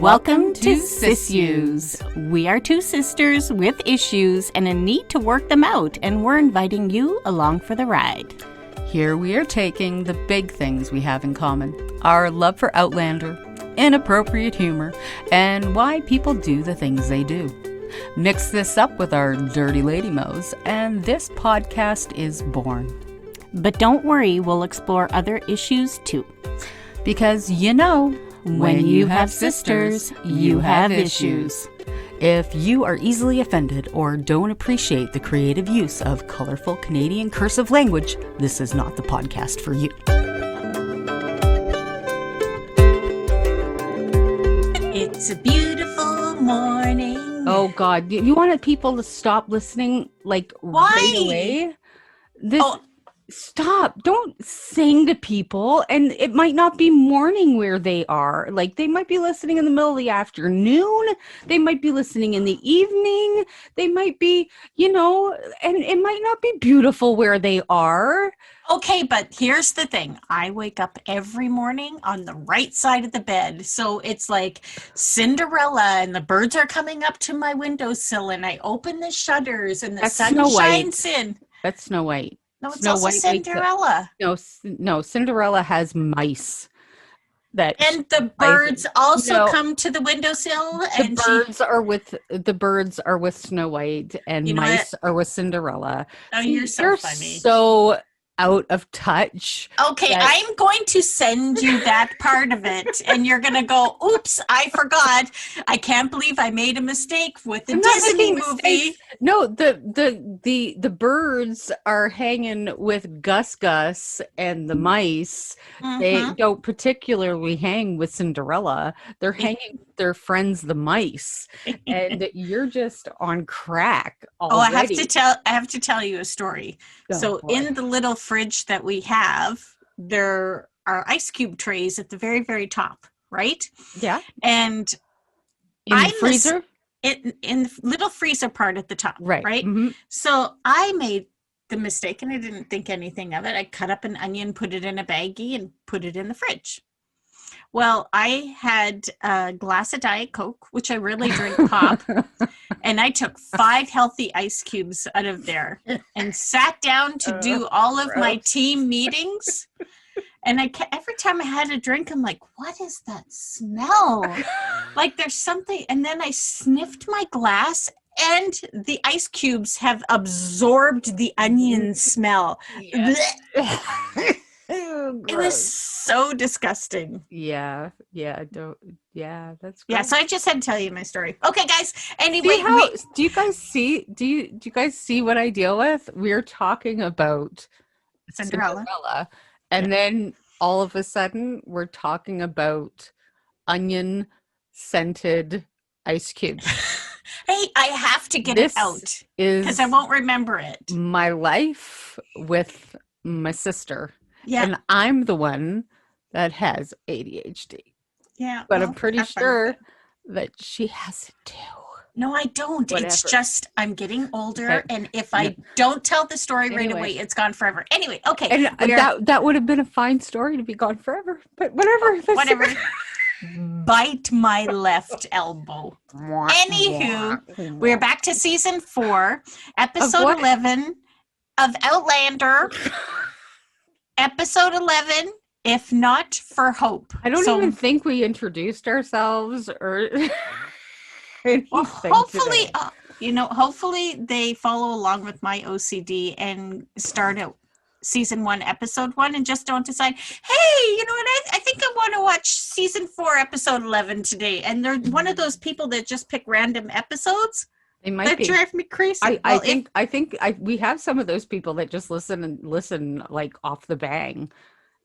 Welcome to SIssues. We are two sisters with issues and a need to work them out, and we're inviting you along for the ride. Here we are taking the big things we have in common. Our love for Outlander, inappropriate humor, and why people do the things they do. Mix this up with our dirty lady mo's, and this podcast is born. But don't worry, we'll explore other issues too. Because you know, when you have sisters, you have issues. If you are easily offended or don't appreciate the creative use of colorful Canadian cursive language, this is not the podcast for you. It's a beautiful morning. Oh God, you wanted people to stop listening like right away? Stop. Don't sing to people. And it might not be morning where they are. Like, they might be listening in the middle of the afternoon. They might be listening in the evening. They might be, and it might not be beautiful where they are. Okay, but here's the thing. I wake up every morning on the right side of the bed. So it's like Cinderella and the birds are coming up to my windowsill and I open the shutters and the sun shines in. That's Snow White. No, it's also Cinderella. No, Cinderella has mice. And the birds also come to the windowsill. The birds are with Snow White, and mice are with Cinderella. Oh, you're so funny. So out of touch. Okay, I'm going to send you that part of it, and you're going to go, oops, I forgot. I can't believe I made a mistake with the Disney movie. No, the birds are hanging with Gus and the mice. Mm-hmm. They don't particularly hang with Cinderella. They're hanging with their friends, the mice. And you're just on crack already. I have to tell you a story. In the little fridge that we have, there are ice cube trays at the very, very top, right? Yeah. And in the freezer? In the little freezer part at the top, right? Mm-hmm. So I made the mistake, and I didn't think anything of it. I cut up an onion, put it in a baggie, and put it in the fridge. Well, I had a glass of Diet Coke, which I really drink pop, and I took 5 healthy ice cubes out of there and sat down to do all of my team meetings. And every time I had a drink, I'm like, what is that smell? Like there's something. And then I sniffed my glass, and the ice cubes have absorbed the onion smell. Yeah. It was so disgusting. Yeah, that's gross. Yeah, so I just had to tell you my story. Okay, guys. Anyway, do you guys see what I deal with? We're talking about Cinderella. And then all of a sudden we're talking about onion scented ice cubes. Hey, I have to get it out because I won't remember it. My life with my sister. Yeah. And I'm the one that has ADHD. Yeah. But I'm pretty sure that she has it too. No, I don't. Whatever. It's just I'm getting older, and if I don't tell the story right away, it's gone forever. Anyway, okay. And that would have been a fine story to be gone forever. But whatever. Whatever. Bite my left elbow. Anywho, we're back to season 4, episode 11 of Outlander. Episode 11, If Not for Hope. I don't even think we introduced ourselves or anything. Well, hopefully, hopefully they follow along with my OCD and start at season 1, episode 1, and just don't decide, hey, you know what, I think I want to watch season 4, episode 11 today. And they're one of those people that just pick random episodes. They might be. Drive me crazy. I think we have some of those people that just listen like off the bang.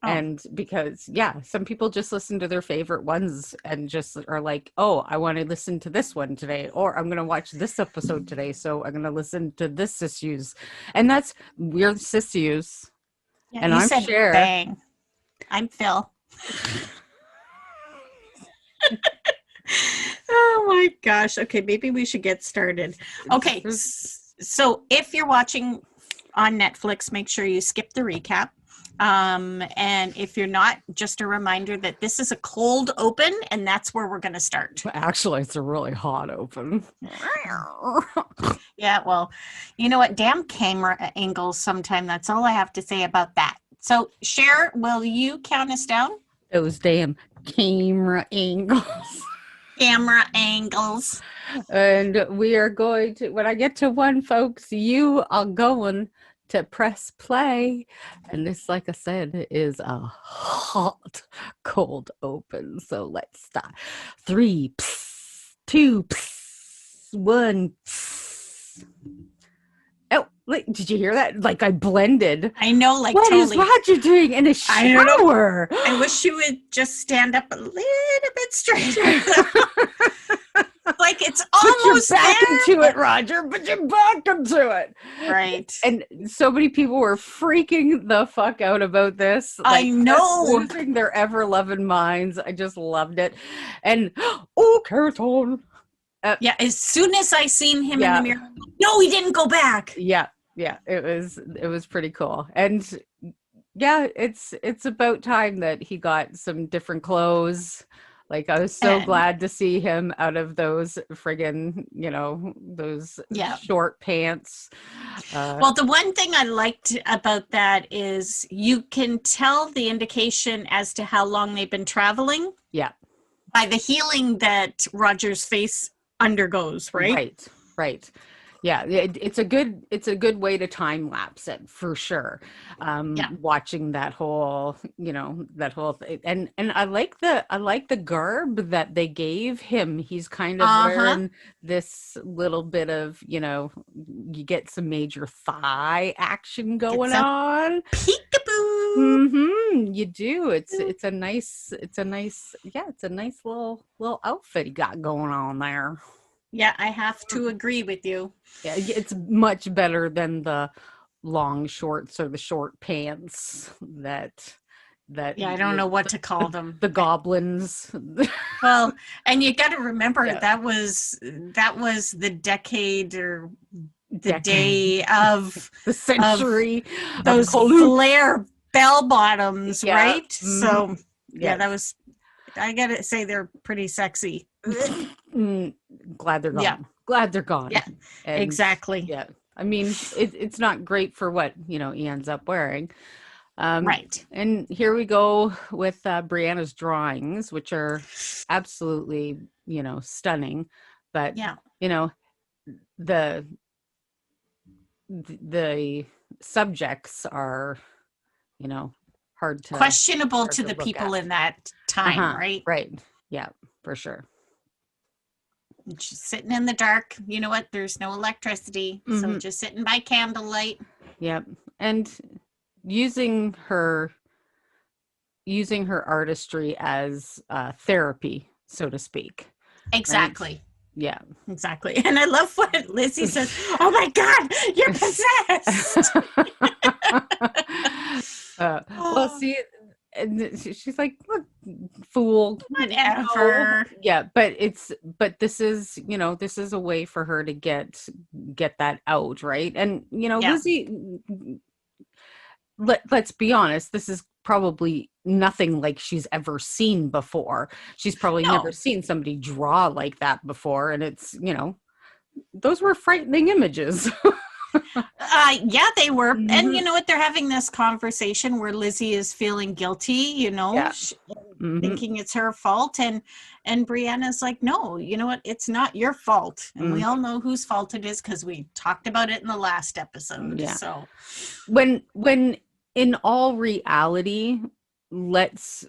Oh. And because, some people just listen to their favorite ones and just are like, oh, I want to listen to this one today, or I'm going to watch this episode today, so I'm going to listen to this SIssues. And we're SIssues. Yeah, and I'm Sher. Bang. I'm Phyl. Oh my gosh. Okay, maybe we should get started. Okay, so if you're watching on Netflix, make sure you skip the recap. And if you're not, just a reminder that this is a cold open, and that's where we're going to start. Actually, it's a really hot open. Yeah, well, you know what? Damn camera angles sometime. That's all I have to say about that. So, Sher, will you count us down? Those damn camera angles. Camera angles. And we are going to, when I get to 1, folks, you are going to press play. And this, like I said, is a hot, cold open. So let's start. 3, 2, 1. Oh, did you hear that? Like I blended. I know, like What totally. is Roger doing in a shower? I wish you would just stand up a little bit straighter. Like it's almost Put your back there. into it, Roger. Put your back into it. Right. And so many people were freaking the fuck out about this. I know. Losing their ever-loving minds. I just loved it. And, oh, Curtin. Yeah, as soon as I seen him in Yeah. the mirror, I'm like, no, he didn't go back. Yeah, it was pretty cool. And yeah, it's about time that he got some different clothes. Like I was so glad to see him out of those friggin', those short pants. Well, the one thing I liked about that is you can tell the indication as to how long they've been traveling. Yeah. By the healing that Roger's face undergoes, right? Right. Yeah, it's a good way to time lapse it for sure. Watching that whole thing. And I like the garb that they gave him. He's kind of wearing this little bit of, you get some major thigh action going on. Peekaboo. Mm-hmm. You do. It's a nice little outfit he got going on there. Yeah, I have to agree with you. Yeah, it's much better than the long shorts or the short pants that I don't know what to call them. The goblins. Well, and you got to remember that was the decade or the day of the century of those flare bell bottoms, right? Mm-hmm. So that was, I gotta say, they're pretty sexy. Glad they're gone. Yeah. Glad they're gone. Yeah, and, exactly. Yeah. I mean, it's not great for what, he ends up wearing. Right. And here we go with Brianna's drawings, which are absolutely, stunning. But, the subjects are, hard to... questionable to the people in that time, right? Right. Yeah, for sure. And she's sitting in the dark. You know what? There's no electricity. Mm-hmm. So just sitting by candlelight. Yep. And using her artistry as therapy, so to speak. Exactly. Right? Yeah. Exactly. And I love what Lizzie says. Oh my God, you're possessed. Well, see, and she's like, look, fool, whatever. Yeah, but this is a way for her to get that out, right? And Lizzie, let's be honest, this is probably nothing like she's ever seen before. She's probably never seen somebody draw like that before, and it's those were frightening images. Yeah, they were. Mm-hmm. And you know what? They're having this conversation where Lizzie is feeling guilty, thinking it's her fault. And Brianna's like, no, you know what? It's not your fault. And we all know whose fault it is because we talked about it in the last episode. Yeah. So when in all reality, let's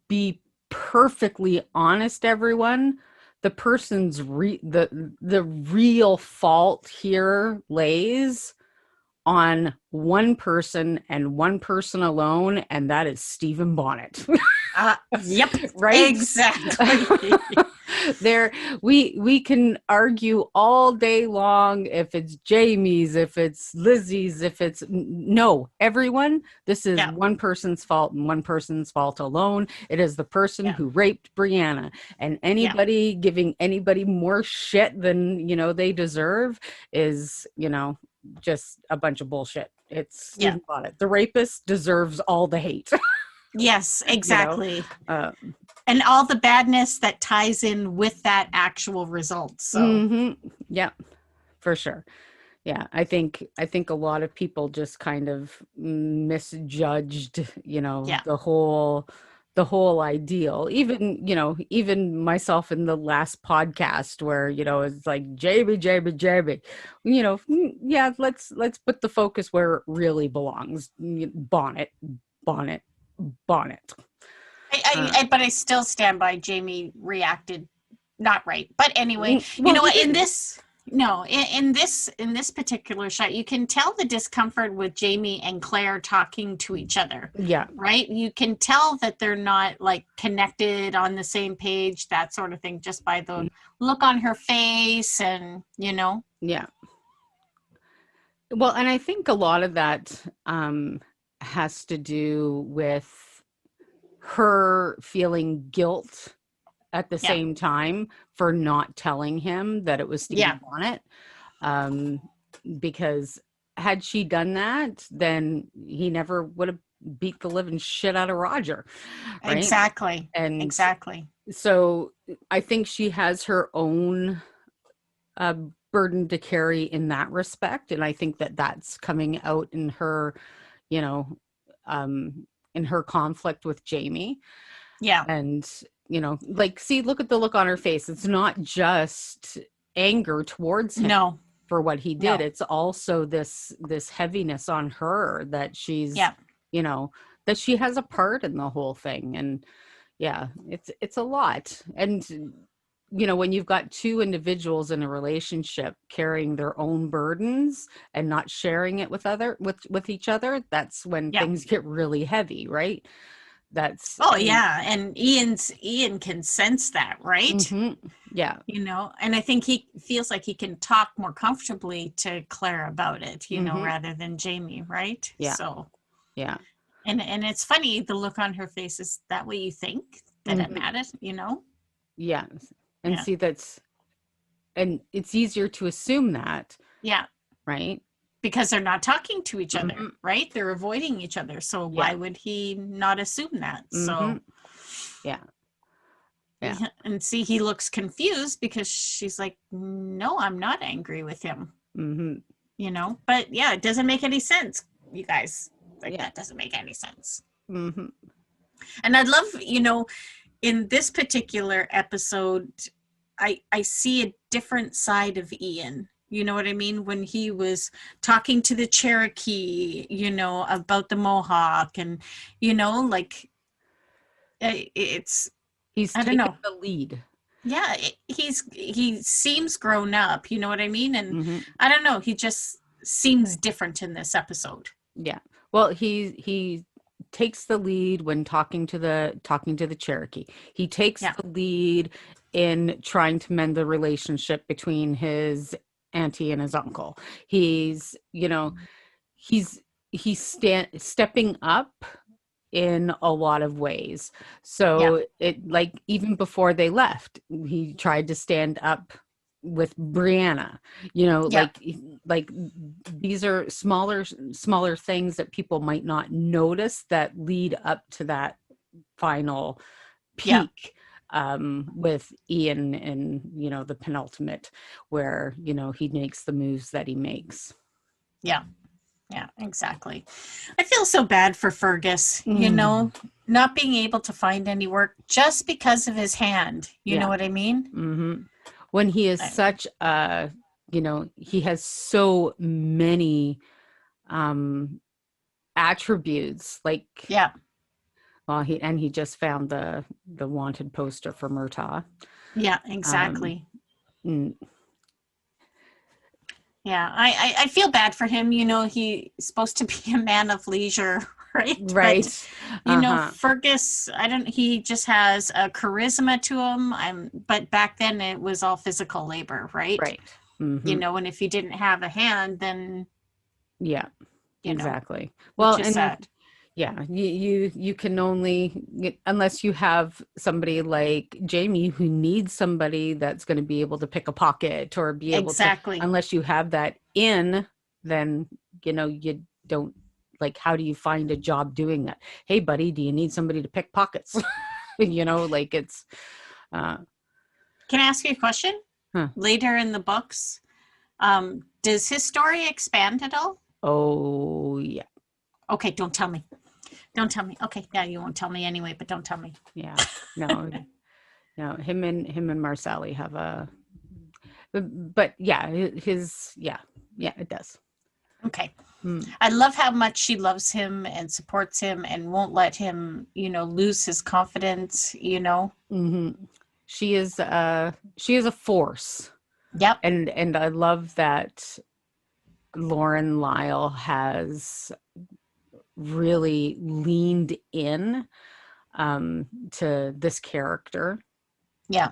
be perfectly honest, everyone. The person's the real fault here lays on one person and one person alone, and that is Stephen Bonnet. Yep, right, exactly. There, we can argue all day long if it's Jamie's, if it's Lizzie's, if it's everyone. This is one person's fault and one person's fault alone. It is the person who raped Brianna, and anybody giving anybody more shit than they deserve is just a bunch of bullshit. Stephen Bonnet. The rapist deserves all the hate. Yes, exactly. Uh, and all the badness that ties in with that actual result. So yeah, for sure. Yeah, I think a lot of people just kind of misjudged, the whole ideal. Even myself in the last podcast where, it's like Jamie. Yeah, let's put the focus where it really belongs. Bonnet. but I still stand by Jamie reacted not right. But anyway, Well, you know what? he In didn't. this, no, in this particular shot, you can tell the discomfort with Jamie and Claire talking to each other. Yeah. Right. You can tell that they're not like connected on the same page, that sort of thing, just by the look on her face and, Yeah. Well, and I think a lot of that has to do with her feeling guilt at the same time for not telling him that it was Stephen Bonnet. Because had she done that, then he never would have beat the living shit out of Roger. Right? Exactly. And exactly. So I think she has her own burden to carry in that respect. And I think that that's coming out in her, in her conflict with Jamie. Yeah. And, see, look at the look on her face. It's not just anger towards him for what he did. It's also this heaviness on her that she's, that she has a part in the whole thing. And it's a lot. And, when you've got two individuals in a relationship carrying their own burdens and not sharing it with each other, that's when things get really heavy, right? And Ian can sense that, right? Mm-hmm. Yeah. And I think he feels like he can talk more comfortably to Claire about it, rather than Jamie, right? Yeah. So yeah. And it's funny, the look on her face is that way you think that I'm at it, Yeah. And see, and it's easier to assume that. Yeah. Right. Because they're not talking to each other, right? They're avoiding each other. So why would he not assume that? So yeah. And see, he looks confused because she's like, no, I'm not angry with him. But it doesn't make any sense, you guys. That doesn't make any sense. And I'd love, in this particular episode, I see a different side of Ian. You know what I mean? When he was talking to the Cherokee, about the Mohawk and, he's I don't taking know. the lead. Yeah, he seems grown up, you know what I mean? And I don't know, he just seems different in this episode. Yeah. Well, he takes the lead when talking to the Cherokee. He takes the lead in trying to mend the relationship between his auntie and his uncle. He's stepping up in a lot of ways. So it, like, even before they left, he tried to stand up with Brianna, like these are smaller things that people might not notice that lead up to that final peak with Ian and, the penultimate where, he makes the moves that he makes. Yeah, exactly. I feel so bad for Fergus, not being able to find any work just because of his hand. You know what I mean? When he is such a, he has so many attributes, like, well, he just found the wanted poster for Murtaugh. Yeah, exactly. Yeah, I feel bad for him. He's supposed to be a man of leisure, right? Right. But, Fergus, he just has a charisma to him. But back then it was all physical labor, right? Right. And if you didn't have a hand, then exactly. Well, which is sad. Yeah, you can only, unless you have somebody like Jamie who needs somebody that's going to be able to pick a pocket or be able to, unless you have that then, don't like, how do you find a job doing that? Hey buddy, do you need somebody to pick pockets? Like it's Can I ask you a question? Later in the books, does his story expand at all? Oh yeah. Okay, don't tell me. Don't tell me. Okay, yeah, you won't tell me anyway, but don't tell me. Yeah. No. No, him and Marsali have but yeah, it does. Okay. I love how much she loves him and supports him and won't let him, lose his confidence, Mm-hmm. She is a force. Yep. And I love that Lauren Lyle has really leaned in to this character. Yeah.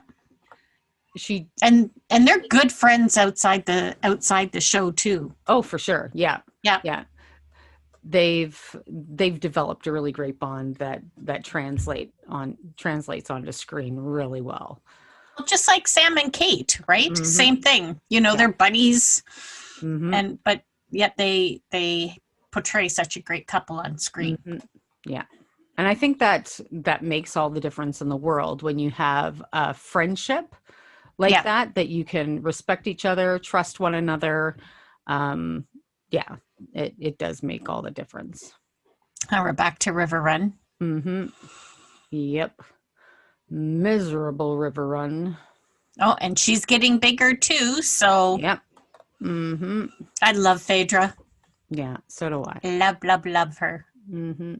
She and they're good friends outside the show too. Oh, for sure. Yeah. Yeah. Yeah. They've developed a really great bond that translates onto screen really well. Just like Sam and Kate, right? Mm-hmm. Same thing. They're buddies, but yet they portray such a great couple on screen. Mm-hmm. Yeah. And I think that makes all the difference in the world when you have a friendship like that you can respect each other, trust one another. It does make all the difference. Now we're back to River Run. Mm-hmm. Yep. Miserable River Run. Oh, and she's getting bigger too, so. Yep. Mm-hmm. I love Phaedra. Yeah, so do I. Love her. Mm-hmm.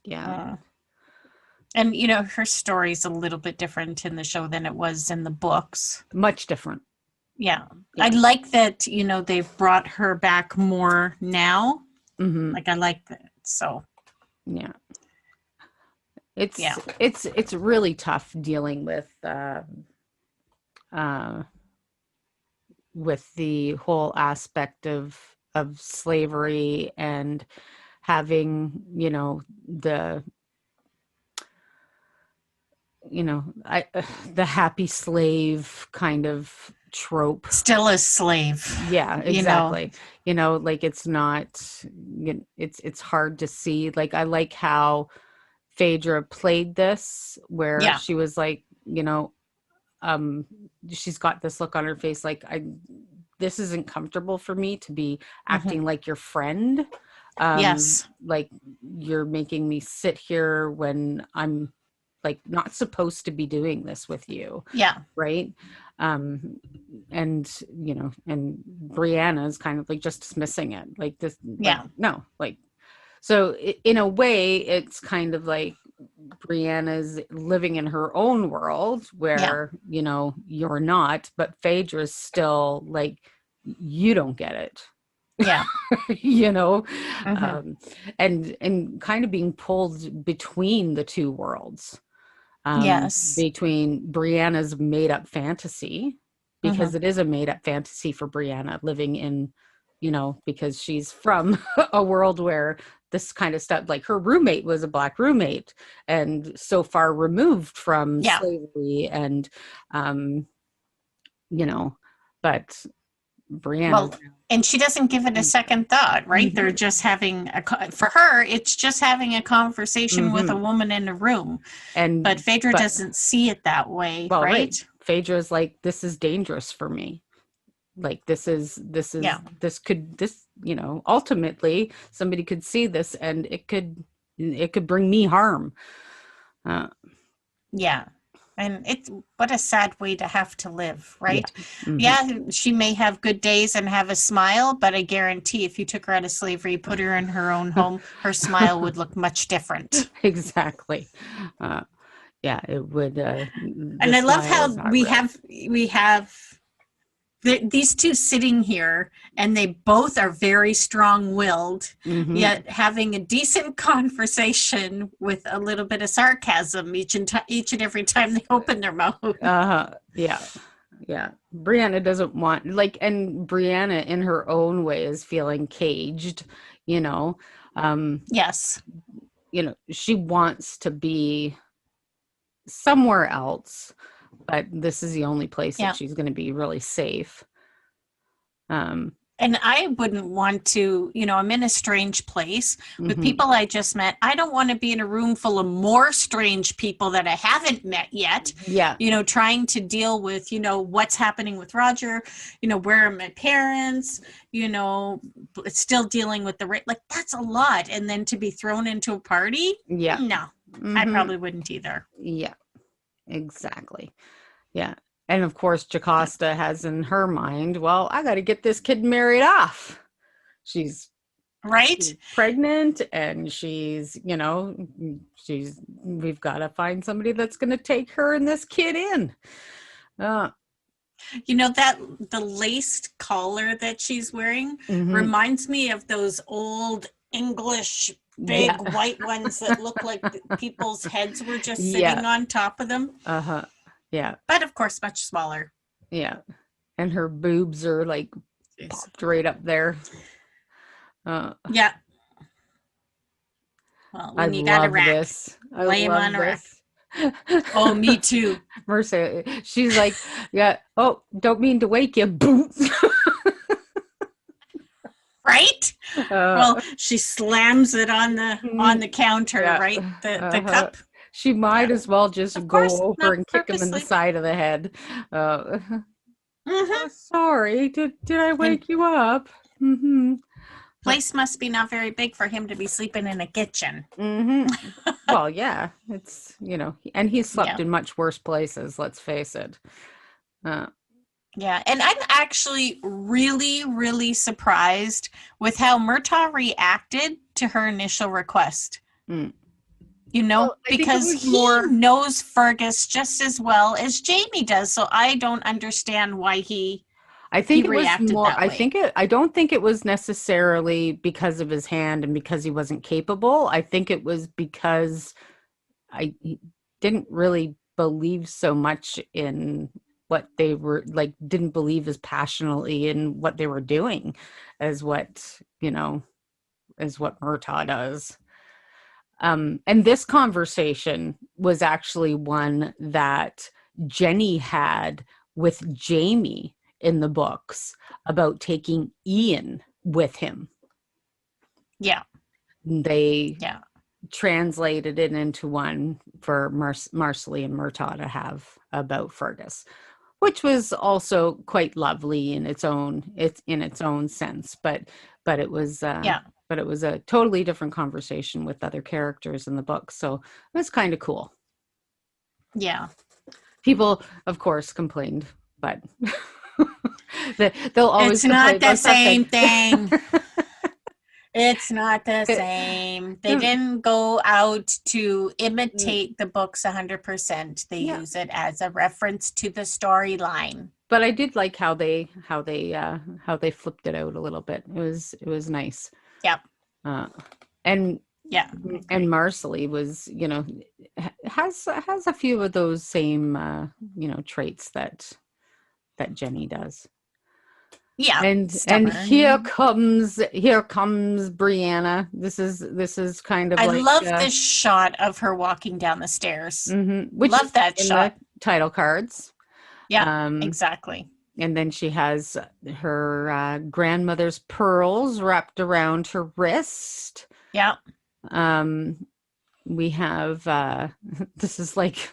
Yeah. And, her story's a little bit different in the show than it was in the books. Much different. Yeah. I like that, they've brought her back more now. Mm-hmm. Like, I like that. So. Yeah. It's really tough dealing with the whole aspect of slavery and having, the happy slave kind of trope. Still a slave. Yeah, exactly. Like it's not, it's hard to see. Like, I like how Phaedra played this, where she was like, she's got this look on her face, like, this isn't comfortable for me to be acting like your friend. Yes. Like, you're making me sit here when I'm like not supposed to be doing this with you. Yeah. Right. And Brianna's kind of like just dismissing it like this. Yeah. Like, no, like, so in a way it's kind of like Brianna's living in her own world where, you're not, but Phaedra's still like, you don't get it. Yeah. And kind of being pulled between the two worlds. Yes. Between Brianna's made up fantasy, because it is a made up fantasy for Brianna living in, because she's from a world where this kind of stuff, like her roommate was a Black roommate and so far removed from slavery and, but Brianna. Well, and she doesn't give it a second thought, right? They're just having for her, it's just having a conversation with a woman in a room. But Phaedra doesn't see it that way, right? Phaedra's like, this is dangerous for me. Like, this could ultimately somebody could see this and it could bring me harm. Yeah. And what a sad way to have to live, right? Yeah. She may have good days and have a smile, but I guarantee if you took her out of slavery, put her in her own home, her smile would look much different. Exactly. It would. And I love how we have these two sitting here and they both are very strong-willed, yet having a decent conversation with a little bit of sarcasm each and every time they open their mouth. Yeah. Brianna doesn't want, like, and Brianna in her own way is feeling caged, Yes. She wants to be somewhere else, but this is the only place that she's going to be really safe. And I wouldn't want to, I'm in a strange place with Mhm. people I just met. I don't want to be in a room full of more strange people that I haven't met yet, Yeah. trying to deal with, what's happening with Roger, where are my parents, still dealing with like that's a lot. And then to be thrown into a party. Yeah. No, I probably wouldn't either. Yeah, exactly. Yeah. And of course, Jocasta has in her mind, well, I got to get this kid married off. She's Right. pregnant and we've got to find somebody that's going to take her and this kid in. That the laced collar that she's wearing reminds me of those old English big white ones that look like people's heads were just sitting on top of them. Uh-huh. Yeah. But of course, much smaller. Yeah. And her boobs are like popped right up there. Yeah. Well, when you got a rack, lay him on a rack. Oh, me too. Mercy, she's like, yeah. Oh, don't mean to wake you. Boots. Right? Well, she slams it on the counter, right? The cup. She might as well just go over and kick him in the side of the head. Oh, sorry, did I wake you up? Place must be not very big for him to be sleeping in a kitchen. Well, yeah, it's and he's slept in much worse places. Let's face it. Yeah, and I'm actually really, really surprised with how Murtaugh reacted to her initial request. Because he knows Fergus just as well as Jamie does. So I don't understand why he reacted that way. I don't think it was necessarily because of his hand and because he wasn't capable. I think it was because he didn't really believe so much in what they were like, didn't believe as passionately in what they were doing as what Murtaugh does. And this conversation was actually one that Jenny had with Jamie in the books about taking Ian with him. Yeah. They translated it into one for Marcelly and Murtaugh to have about Fergus, which was also quite lovely in its own sense, but it was but it was a totally different conversation with other characters in the book, so it was kind of cool. Yeah, people of course complained, but they'll always. It's not the same thing. It's not the same. They didn't go out to imitate the books 100%. They use it as a reference to the storyline. But I did like how they flipped it out a little bit. It was nice. Yep. And Marcelly was, has a few of those same traits that Jenny does. Yeah. And here comes Brianna. This is kind of I love this shot of her walking down the stairs. Which love that shot. The title cards. Yeah, exactly. And then she has her grandmother's pearls wrapped around her wrist. Yeah. We have this is like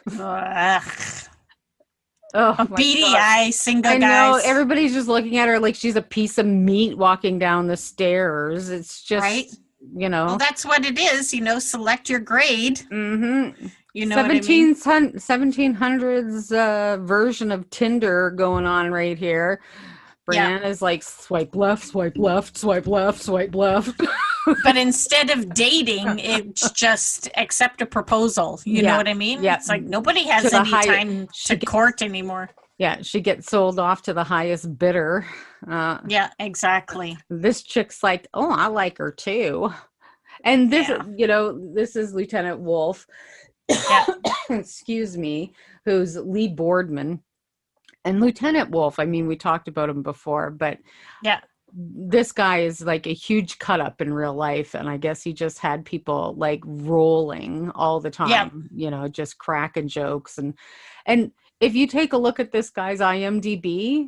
a beady eye single I guys. know, everybody's just looking at her like she's a piece of meat walking down the stairs. It's just right. Well, that's what it is. Select your grade. Mm-hmm. You know 1700's version of Tinder going on right here. Brianna's like swipe left, swipe left, swipe left, swipe left. But instead of dating, it's just accept a proposal. You know what I mean? Yeah. It's like nobody has any time to court anymore. Yeah, she gets sold off to the highest bidder. Yeah, exactly. This chick's like, oh, I like her too. And this, this is Lieutenant Wolf. Excuse me, who's Lee Boardman. And Lieutenant Wolf, I mean, we talked about him before, but this guy is like a huge cut up in real life. And I guess he just had people like rolling all the time, just cracking jokes. And if you take a look at this guy's IMDb,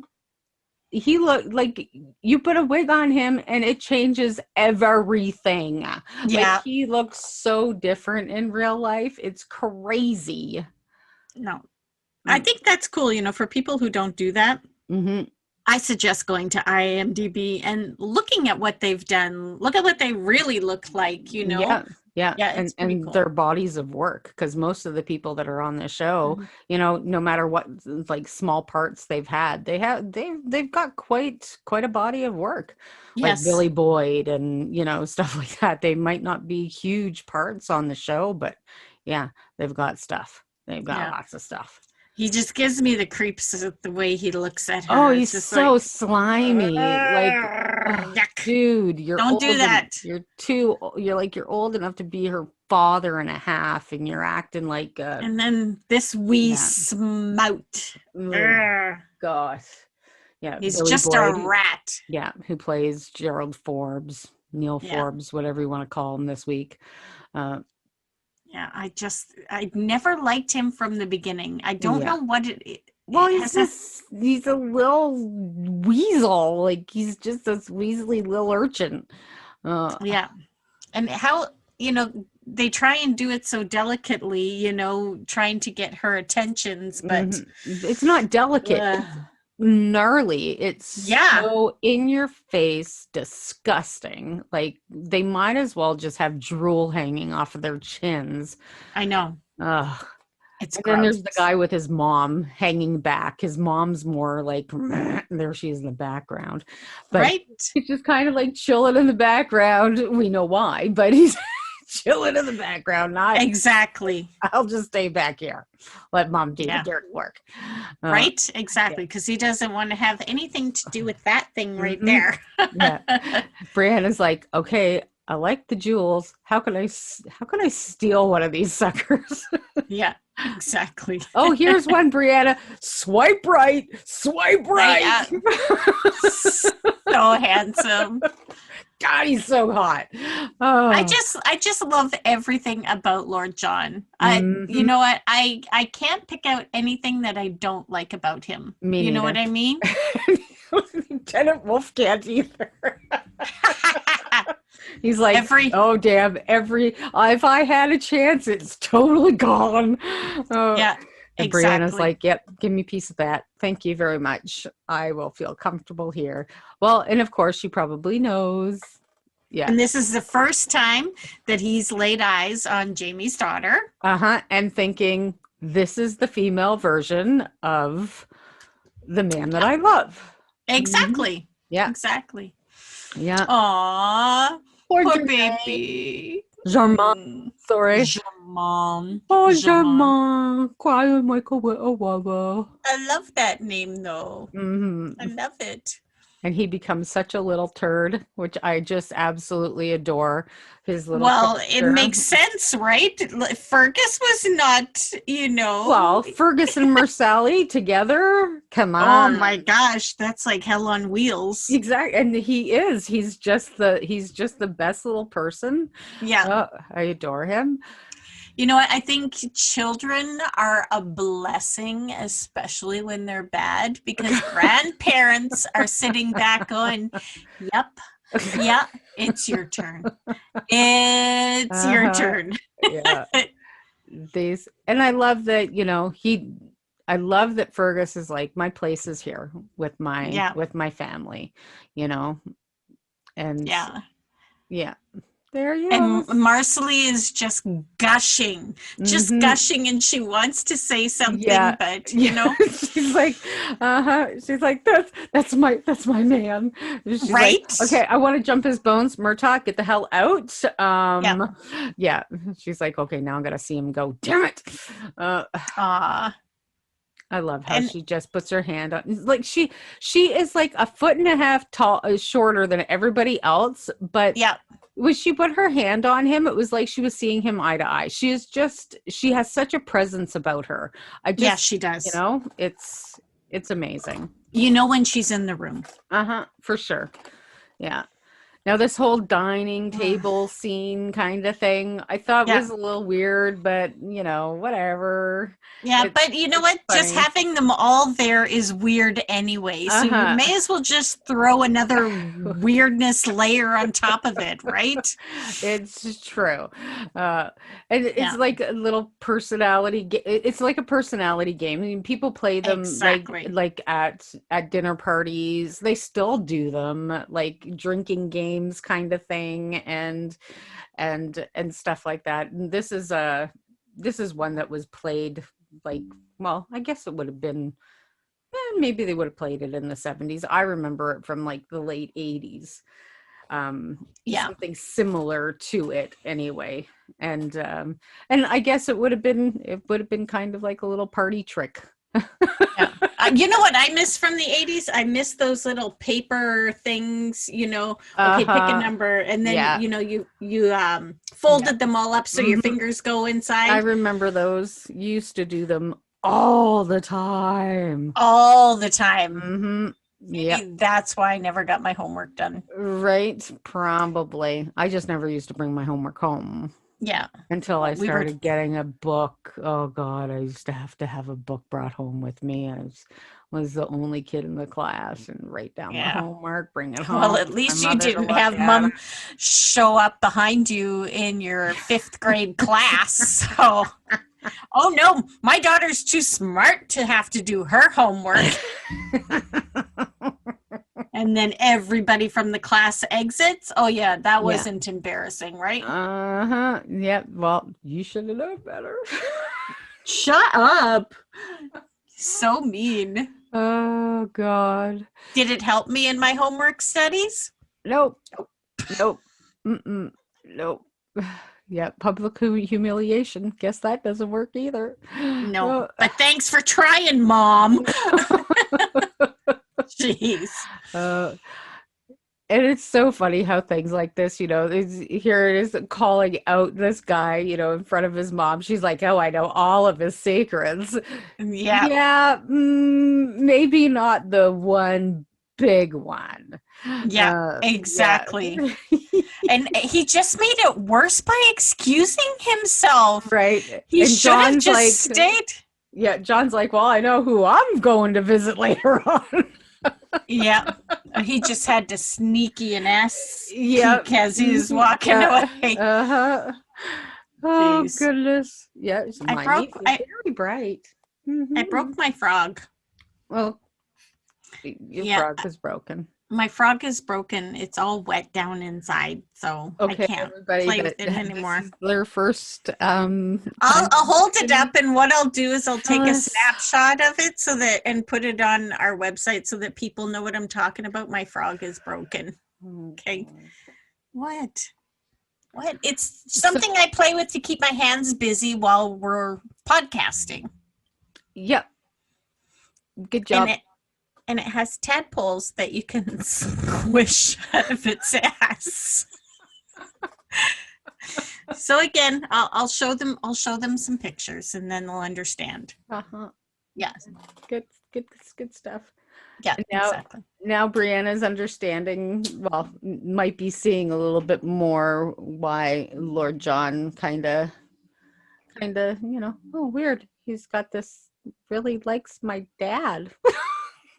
he looked like you put a wig on him and it changes everything. Yeah. Like he looks so different in real life. It's crazy. No. I think that's cool, for people who don't do that. Mm-hmm. I suggest going to IMDb and looking at what they've done. Look at what they really look like, Yeah. Yeah, it's pretty and cool. their bodies of work, because most of the people that are on the show, no matter what like small parts they've had, they've got quite a body of work. Like Yes. Billy Boyd and stuff like that. They might not be huge parts on the show, but yeah, they've got stuff. They've got lots of stuff. He just gives me the creeps the way he looks at her. Oh, It's he's just so like, slimy. Like, yuck. dude, you're Don't old do that. You're old enough to be her father and a half, and you're acting like and then this wee smout. Gosh. Yeah. He's Billy just Boyd, a rat. Yeah, who plays Gerald Forbes, Neil Forbes, whatever you want to call him this week. I never liked him from the beginning. I don't know what it. Well, he's a little weasel. Like he's just this weaselly little urchin. And how they try and do it so delicately, trying to get her attentions, but it's not delicate. It's gnarly. It's so in your face, disgusting. Like they might as well just have drool hanging off of their chins. I know. And then there's the guy with his mom hanging back. His mom's more like, there she is in the background. But he's just kind of like chilling in the background. We know why, but he's chilling in the background. Not exactly. I'll just stay back here. Let mom do the dirty work. Right? Exactly. Because he doesn't want to have anything to do with that thing right there. Brianna's like, okay, I like the jewels. How can I steal one of these suckers? Yeah, exactly. Oh, here's one, Brianna. Swipe right. Swipe right. So handsome. God, he's so hot. Oh. I just love everything about Lord John. You know what? I can't pick out anything that I don't like about him. You know what I mean? Lieutenant Wolf can't either. He's like, oh damn! If I had a chance, it's totally gone. Yeah, and Brianna's like, yep, give me a piece of that. Thank you very much. I will feel comfortable here. Well, and of course, she probably knows. Yeah. And this is the first time that he's laid eyes on Jamie's daughter. And thinking, this is the female version of the man that I love. Exactly. Yeah. Exactly. Yeah. Aww. Poor baby. Germain. Sorry. Germain. Oh, Germain. Crying like a wawa. I love that name, though. I love it. And he becomes such a little turd, which I just absolutely adore. His little it makes sense, right? Fergus was not, Well, Fergus and Marcelli together? Come on. Oh my gosh, that's like hell on wheels. Exactly. And he is. He's just the best little person. Yeah. I adore him. You know what? I think children are a blessing, especially when they're bad, because grandparents are sitting back going, yep, it's your turn. It's your turn. Yeah. And I love that, I love that Fergus is like, my place is here with my family, and yeah. There you go. And Marcelly is just gushing, and she wants to say something, but she's like, she's like, that's my man. She's right? Like, okay, I want to jump his bones. Murtaugh, get the hell out. Yeah. She's like, okay, now I'm gonna see him go. Damn it. I love how she just puts her hand on. Like she is like a foot and a half tall, shorter than everybody else, but when she put her hand on him, it was like she was seeing him eye to eye. She has such a presence about her. She does. It's amazing. When she's in the room. For sure. Yeah. Now, this whole dining table scene kind of thing, I thought Yeah. was a little weird, but whatever. Yeah, It's- but you know what? Just funny. having them all there is weird anyway. So you Uh-huh. may as well just throw another weirdness layer on top of it, right? It's true. And it's Yeah. like a little personality. It's like a personality game. I mean, people play them Exactly. like at dinner parties. They still do them, like drinking games kind of thing, and stuff like that. And this is one that was played like, well, I guess it would have been, maybe they would have played it in the 70s. I remember it from like the late 80s. Yeah. Something similar to it anyway. And I guess it would have been kind of like a little party trick. Yeah. You know what I miss from the 80s? I miss those little paper things, okay, pick a number, and then Yeah. you folded them all up so your fingers go inside. I remember those. You used to do them all the time. All the time. Mm-hmm. Yeah. Maybe that's why I never got my homework done. Right. Probably. I just never used to bring my homework home. Yeah. Until I We started getting a book. Oh God, I used to have a book brought home with me. I was the only kid in the class and write down my homework, bring it home. Well, at least you didn't have mom show up behind you in your 5th grade class. So, oh no, my daughter's too smart to have to do her homework. And then everybody from the class exits. Oh yeah, that wasn't embarrassing, right? Uh-huh. Yeah. Well, you should have known better. Shut up. So mean. Oh God. Did it help me in my homework studies? Nope. Mm-mm. Nope. Yeah, public humiliation. Guess that doesn't work either. No. But thanks for trying, Mom. Jeez. And it's so funny how things like this, here it is calling out this guy, in front of his mom. She's like, oh, I know all of his secrets. Yeah. Yeah, maybe not the one big one. Yeah, exactly. And he just made it worse by excusing himself. Right. He And should have John's just like, stayed. Yeah, John's like, well, I know who I'm going to visit later on. Yeah. He just had to sneaky and ass Yeah. as he was walking away. Uh-huh. Oh, Jeez. goodness. Yeah, very bright. Mm-hmm. I broke my frog. Well, your frog is broken. My frog is broken. It's all wet down inside, so Okay, I can't everybody, play with it anymore. This is their first. I'll hold it up, and what I'll do is I'll take a snapshot of it and put it on our website so that people know what I'm talking about. My frog is broken. Okay. What? It's something I play with to keep my hands busy while we're podcasting. Yep. Good job. And it has tadpoles that you can squish out of its ass. So again, I'll show them some pictures, and then they'll understand. Yes. Good stuff. Yeah, exactly. Now Brianna's understanding, well, might be seeing a little bit more why Lord John kind of, oh, weird. He's got this, really likes my dad.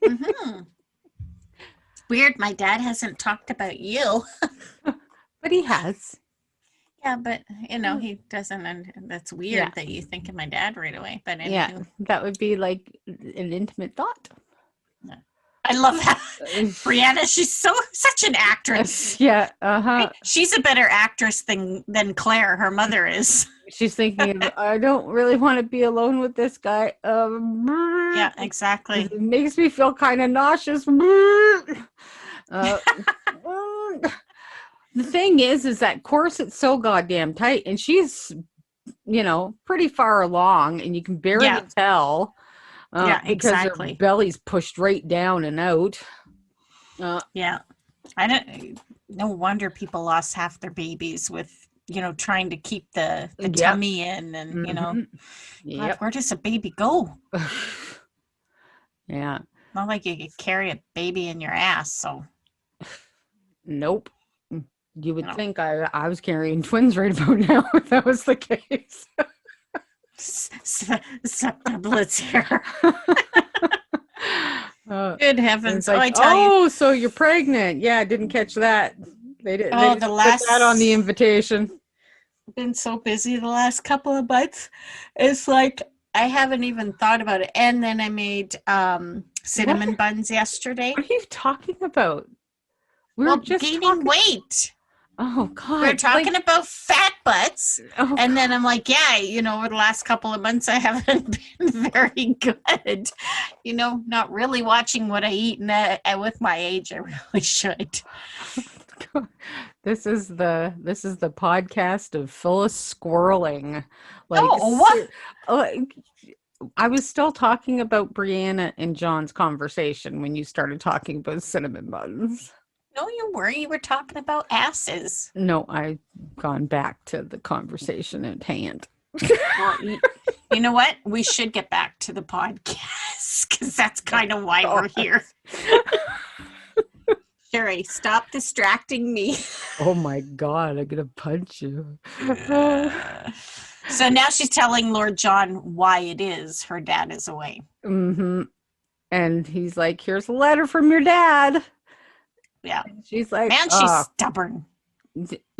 Mm-hmm. Weird, my dad hasn't talked about you. But he has. Yeah, but he doesn't, and that's weird that you think of my dad right away. But anyway. Yeah, that would be like an intimate thought. I love how Brianna, she's such an actress. Yeah, uh-huh. She's a better actress than Claire, her mother is. She's thinking, I don't really want to be alone with this guy. Yeah, exactly. It makes me feel kind of nauseous. The thing is that corset's so goddamn tight, and she's, pretty far along, and you can barely tell. Yeah, exactly. Because her belly's pushed right down and out. Yeah, no wonder people lost half their babies with, trying to keep the tummy in, and God, where does a baby go? Yeah. Not like you could carry a baby in your ass, so. Nope. You would No. think I was carrying twins right about now if that was the case. Septuplets here. Good It's heavens. like, I tell you. so you're pregnant. Yeah, I didn't catch that. They didn't Oh, put that on the invitation. Been so busy the last couple of months. It's like I haven't even thought about it. And then I made cinnamon buns yesterday. What are you talking about? We were just gaining weight. Oh God. We're talking about fat butts. Oh, and then I'm like, yeah, over the last couple of months I haven't been very good. Not really watching what I eat, and with my age I really should. This is the podcast of Phyllis squirreling. I was still talking about Brianna and John's conversation when you started talking about cinnamon buns. No, you weren't. You were talking about asses. No, I've gone back to the conversation at hand. Well, you know what? We should get back to the podcast because that's kind of why we're here. Sherry, stop distracting me. Oh my God, I'm going to punch you. So now she's telling Lord John why it is her dad is away. Mm-hmm. And he's like, here's a letter from your dad. Yeah. And she's like, man, she's stubborn.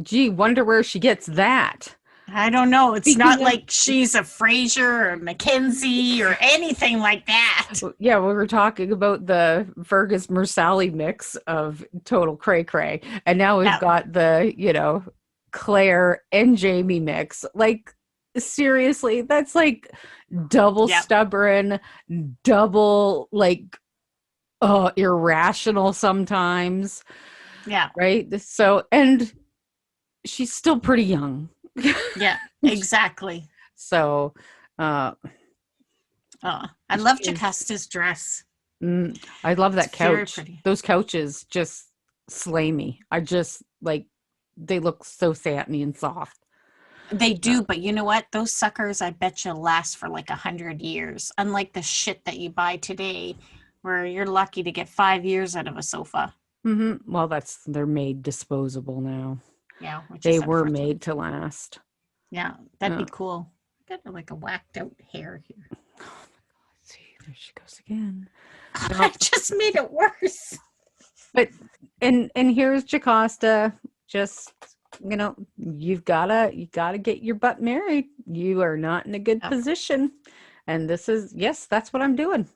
Gee, wonder where she gets that. I don't know. It's not like she's a Fraser or Mackenzie or anything like that. Yeah, we were talking about the Fergus Mersally mix of total cray cray. And now we've got the, Claire and Jamie mix. Like, seriously, that's like double stubborn, double irrational sometimes. Yeah. Right? So, and she's still pretty young. Yeah, exactly. So, I love Jacasta's dress. I love that couch. Those couches just slay me. I just they look so satiny and soft. They do, but you know what? Those suckers, I bet you, last for 100 years. Unlike the shit that you buy today, where you're lucky to get 5 years out of a sofa. Mm-hmm. Well, they're made disposable now. Yeah, they were made to last. Yeah, that'd be cool. Got a whacked out hair here. Oh my God! See, there she goes again. I just made it worse. But and here's Jocasta. Just you've gotta get your butt married. You are not in a good position, and that's what I'm doing.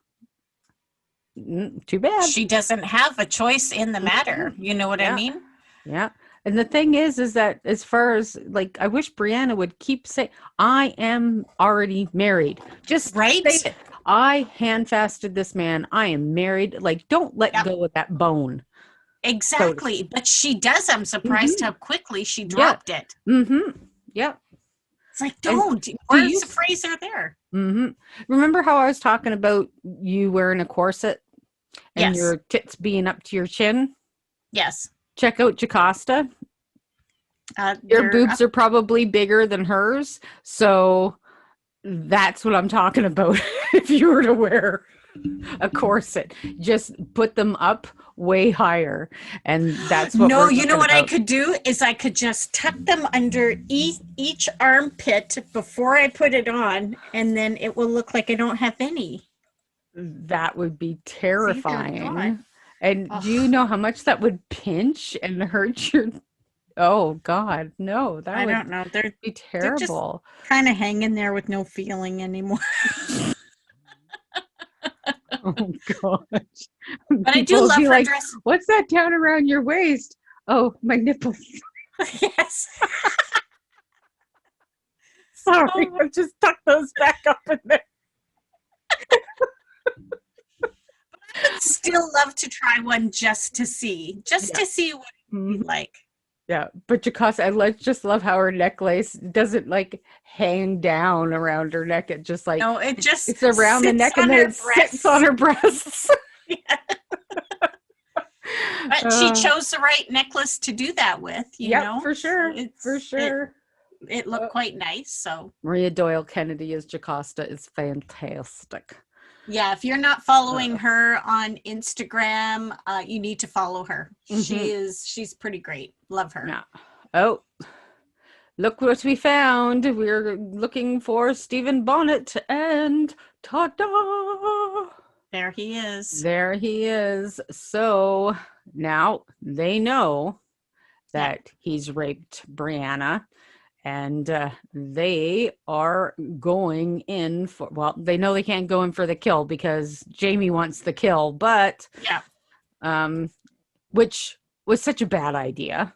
Too bad. She doesn't have a choice in the matter. You know what I mean? Yeah. And the thing is that as far as I wish Brianna would keep saying, I am already married. Just say it. I handfasted this man. I am married. Don't let go of that bone. Exactly. But she does. I'm surprised how quickly she dropped it. Mm-hmm. Yep. It's like, don't. Where's the Fraser there? Mm-hmm. Remember how I was talking about you wearing a corset and your tits being up to your chin? Yes. Check out Jocasta. Your boobs are probably bigger than hers. So that's what I'm talking about. If you were to wear a corset, just put them up way higher. And that's what you know what I could do is I could just tuck them under each armpit before I put it on. And then it will look like I don't have any. That would be terrifying. And do you know how much that would pinch and hurt your... Oh, God, no. I don't know. They'd be terrible. They're just kind of hanging there with no feeling anymore. Oh, gosh. But I do love her dress. What's that down around your waist? Oh, my nipples. Yes. Sorry, I just tucked those back up in there. I would still love to try one just to see to see what it would be like. Yeah, but Jocasta, I just love how her necklace doesn't hang down around her neck. It just it's around the neck and then it sits on her breasts. Yeah. But she chose the right necklace to do that with, you know? For sure. For sure. It looked quite nice. So Maria Doyle Kennedy as Jocasta is fantastic. Yeah, if you're not following her on Instagram, you need to follow her. Mm-hmm. She's pretty great. Love her. No. Oh, look what we found. We're looking for Stephen Bonnet, and ta-da! There he is. There he is. So now they know that he's raped Brianna, and they are going in for, well, they know they can't go in for the kill because Jamie wants the kill, but which was such a bad idea.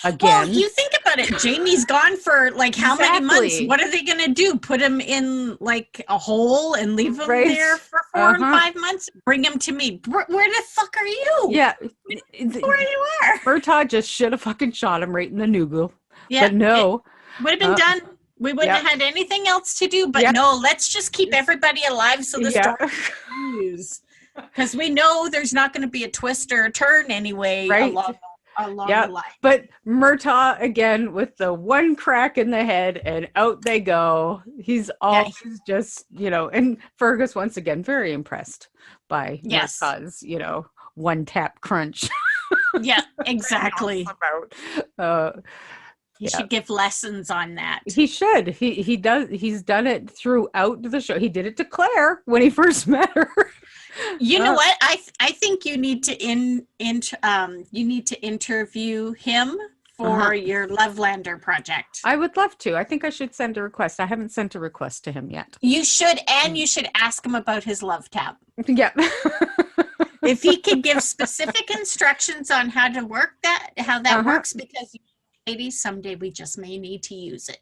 Again, Well, you think about it. Jamie's gone for like how many months? What are they going to do? Put him in like a hole and leave him there for 4 and 5 months? Bring him to me. Where the fuck are you? Yeah. Where you are? Murtaugh just should have fucking shot him right in the noogle. Yeah. But no. Would have been done. We wouldn't have had anything else to do. But no, let's just keep everybody alive so the story continues. Because we know there's not going to be a twist or a turn anyway along the line. But Murtaugh again with the one crack in the head, and out they go. He's always just, and Fergus once again very impressed by Murtaugh's, one tap crunch. Yeah, exactly. He should give lessons on that. He should. He does. He's done it throughout the show. He did it to Claire when he first met her. You know what? I think you need to interview him for your Lovelander project. I would love to. I think I should send a request. I haven't sent a request to him yet. You should, and you should ask him about his love tap. Yeah. If he could give specific instructions on how to work that, how that works, because ladies, someday we just may need to use it.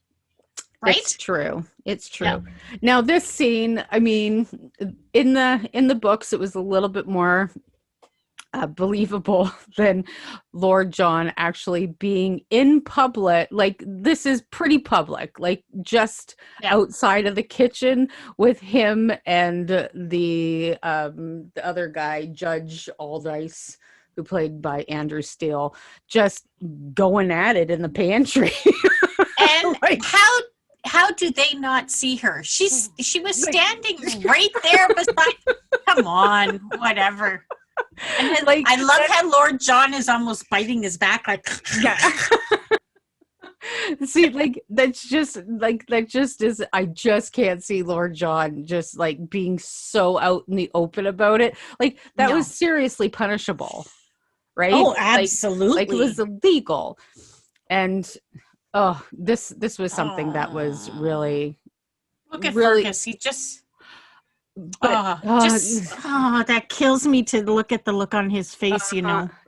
Right? It's true. It's true. Yeah. Now this scene, I mean, in the books, it was a little bit more believable than Lord John actually being in public. Like, this is pretty public, like just outside of the kitchen with him and the other guy, Judge Aldice, who played by Andrew Steele, just going at it in the pantry. And how do they not see her? She was standing right there beside. Come on, whatever. And then, I love how Lord John is almost biting his back, like. Yeah. See, that just is. I just can't see Lord John just like being so out in the open about it. Like that was seriously punishable, right? Oh, absolutely. Like it was illegal, and. Oh, this was something that was really. Look at Fergus. He just. That kills me to look at the look on his face.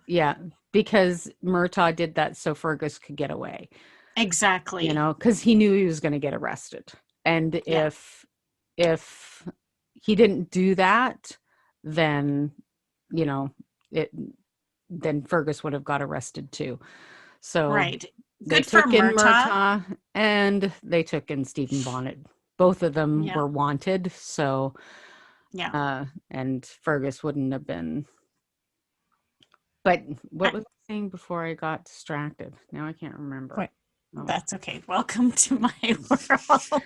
Yeah, because Murtaugh did that so Fergus could get away. Exactly. Because he knew he was going to get arrested, and if he didn't do that, then then Fergus would have got arrested too. So right. They took in Murtaugh and they took in Stephen Bonnet. Both of them were wanted, so and Fergus wouldn't have been. But what was I saying before I got distracted? Now I can't remember. Wait, that's okay. Welcome to my world.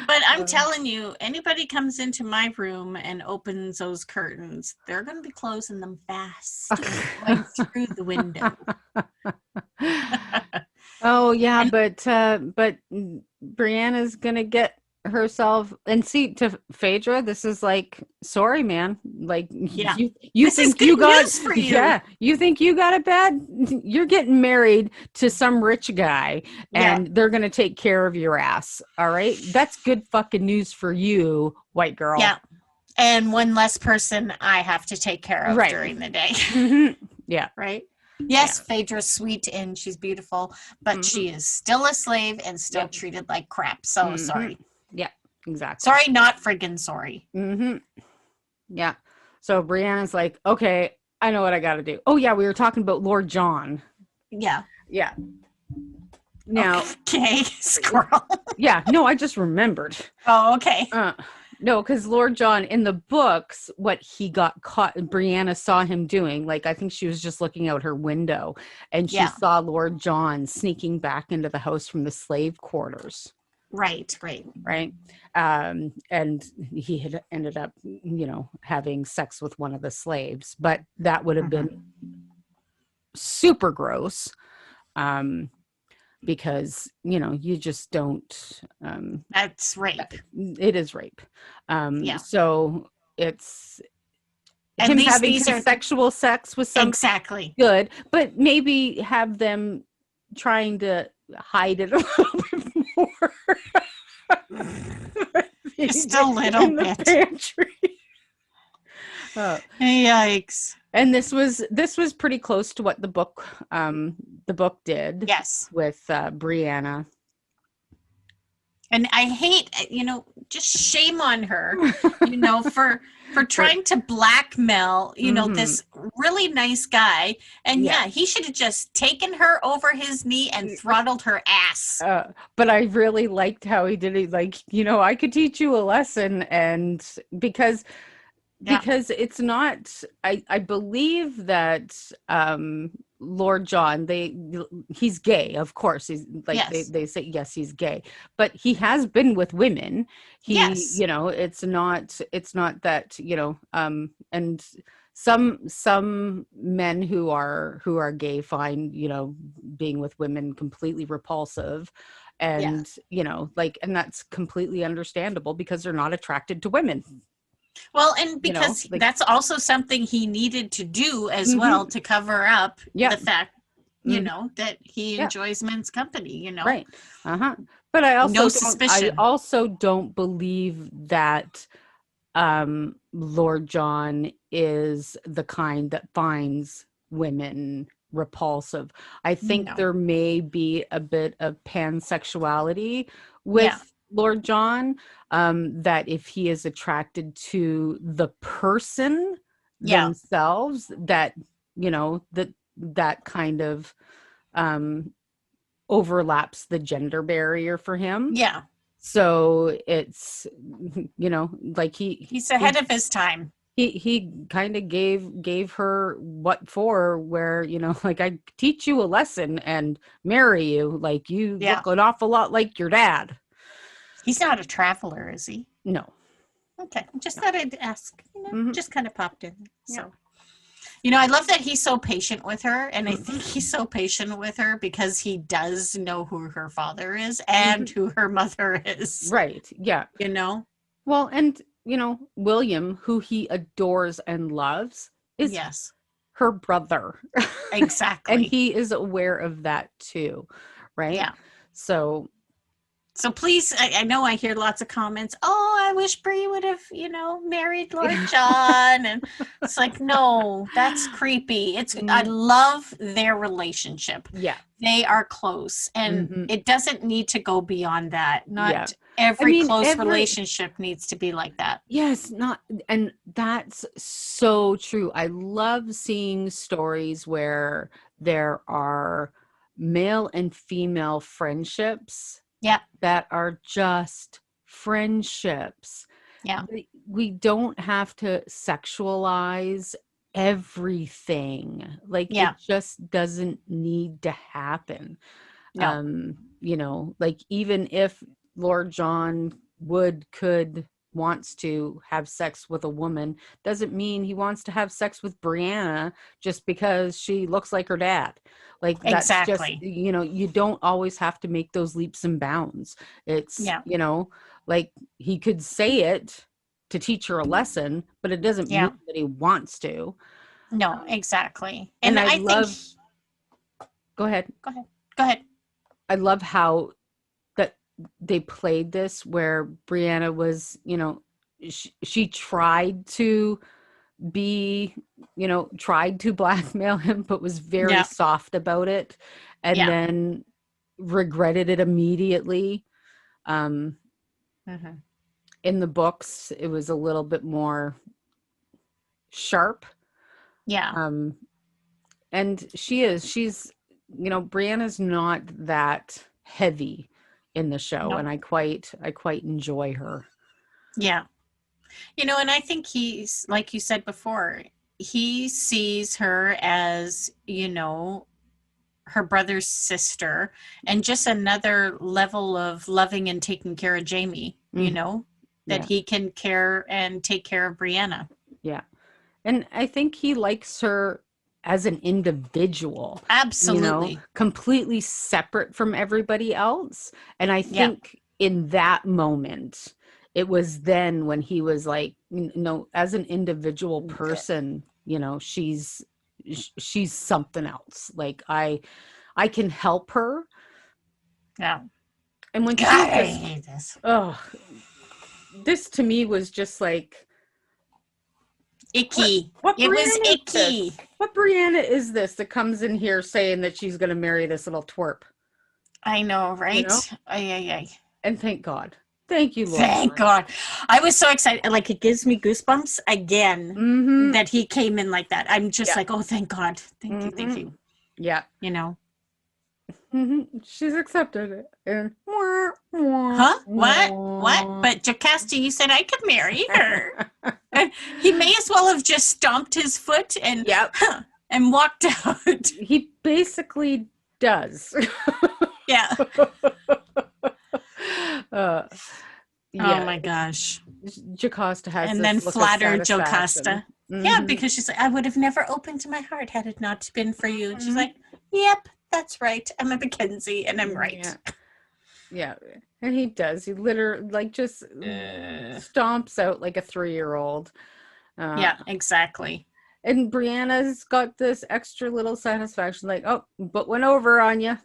But I'm telling you, anybody comes into my room and opens those curtains, they're going to be closing them fast, going through the window. Oh yeah, but Brianna's going to get herself, and see, to Phaedra, this is like, sorry man, like you this think is you got news for you. You think you got it bad? You're getting married to some rich guy and they're gonna take care of your ass. All right, that's good fucking news for you, white girl. Yeah, and one less person I have to take care of during the day. Mm-hmm. Yeah, right. Yes, Phaedra's sweet and she's beautiful, but she is still a slave and still treated like crap. So sorry. Yeah, exactly. Sorry, not friggin' sorry. Mm-hmm. Yeah. So Brianna's like, okay, I know what I got to do. Oh yeah, we were talking about Lord John. Yeah. Yeah. Now. Okay, squirrel. Yeah. No, I just remembered. Oh, okay. No, because Lord John in the books, what he got caught, Brianna saw him doing. Like, I think she was just looking out her window, and she saw Lord John sneaking back into the house from the slave quarters. Right. And he had ended up, having sex with one of the slaves, but that would have been super gross. Because, you just don't, That's rape. it is rape. Yeah. So it's At him least having these are consensual sex with some exactly. good, but maybe have them trying to hide it a little bit more. Just a little in the bit. pantry. Yikes. And this was pretty close to what the book did. Yes. With Brianna. And I hate, just shame on her, for trying to blackmail, this really nice guy. And he should have just taken her over his knee and throttled her ass. But I really liked how he did it. Like, I could teach you a lesson, and because it's not, I believe that Lord John, he's gay, of course. He's like, yes. they say, yes, he's gay, but he has been with women. Yes. It's not that, and some men who are gay find, being with women completely repulsive. And, and that's completely understandable because they're not attracted to women. Well, and because that's also something he needed to do as well to cover up the fact, that he enjoys men's company, Right. But I also don't believe that Lord John is the kind that finds women repulsive. I think there may be a bit of pansexuality with Lord John, that if he is attracted to the person themselves, that that kind of overlaps the gender barrier for him. Yeah. So it's like he's ahead of his time. He kind of gave her what for, where like, I teach you a lesson and marry you, like you look an awful lot like your dad. He's not a traveler, is he? No. Okay. Just thought I'd ask. Just kind of popped in. So, I love that he's so patient with her. And I think he's so patient with her because he does know who her father is and who her mother is. Right. Yeah. Well, and, William, who he adores and loves, is her brother. Exactly. And he is aware of that too. Right. Yeah. So please, I know I hear lots of comments. Oh, I wish Brie would have, married Lord John. And it's like, no, that's creepy. I love their relationship. Yeah. They are close. And it doesn't need to go beyond that. Not every relationship needs to be like that. Yes, and that's so true. I love seeing stories where there are male and female friendships. Yeah. That are just friendships. Yeah. We don't have to sexualize everything. Like, it just doesn't need to happen. No. Like, even if Lord John wants to have sex with a woman, doesn't mean he wants to have sex with Brianna just because she looks like her dad. Like, that's just, you don't always have to make those leaps and bounds. It's, like, he could say it to teach her a lesson, but it doesn't mean that he wants to. No, exactly. And I love, go ahead. I love how that they played this, where Brianna was, she tried to tried to blackmail him, but was very soft about it, and then regretted it immediately. In the books, it was a little bit more sharp. And she's Brianna's not that heavy in the show, and I quite enjoy her. And I think he's, like you said before, he sees her as, her brother's sister and just another level of loving and taking care of Jamie, that he can care and take care of Brianna. Yeah. And I think he likes her as an individual. Absolutely. Completely separate from everybody else. And I think in that moment, it was then when he was like, as an individual person, she's something else. Like I can help her. Yeah. And when God, I hate this. This to me was just like icky. What It was Brianna icky. What Brianna is this that comes in here saying that she's going to marry this little twerp? I know, right? Ay. And thank God. Thank you, Lord. Thank God. I was so excited. Like, it gives me goosebumps again that he came in like that. I'm just like, oh, thank God. Thank you. Yeah. She's accepted it. And huh? What? But Jocasta, you said I could marry her. He may as well have just stomped his foot and and walked out. He basically does. Yeah. Oh my gosh. Jocasta has and this then look flatter of Jocasta. Yeah, because she's like, I would have never opened my heart had it not been for you. And she's like, yep, that's right. I'm a Mackenzie and I'm right. Yeah. And he does. He literally like just stomps out like a 3-year-old. Yeah, exactly. And Brianna's got this extra little satisfaction, like, oh, but went over on you.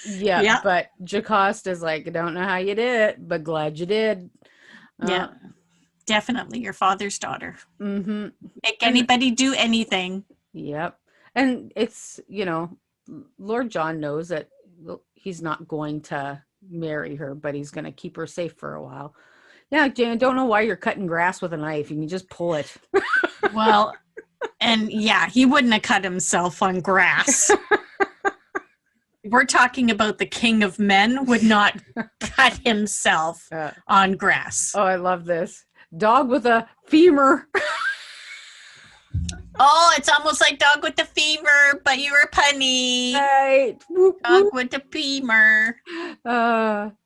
Yeah. But Jocasta's like, I don't know how you did it, but glad you did. Yeah. Definitely your father's daughter. Mm-hmm. Make anybody do anything. Yep. And it's, Lord John knows that he's not going to marry her, but he's going to keep her safe for a while. Yeah, Jan, don't know why you're cutting grass with a knife. You can just pull it. Well, and he wouldn't have cut himself on grass. We're talking about the king of men would not cut himself on grass. Oh, I love this. Dog with a femur. Oh, it's almost like dog with the fever, but you were punny. Right. Dog with the femur.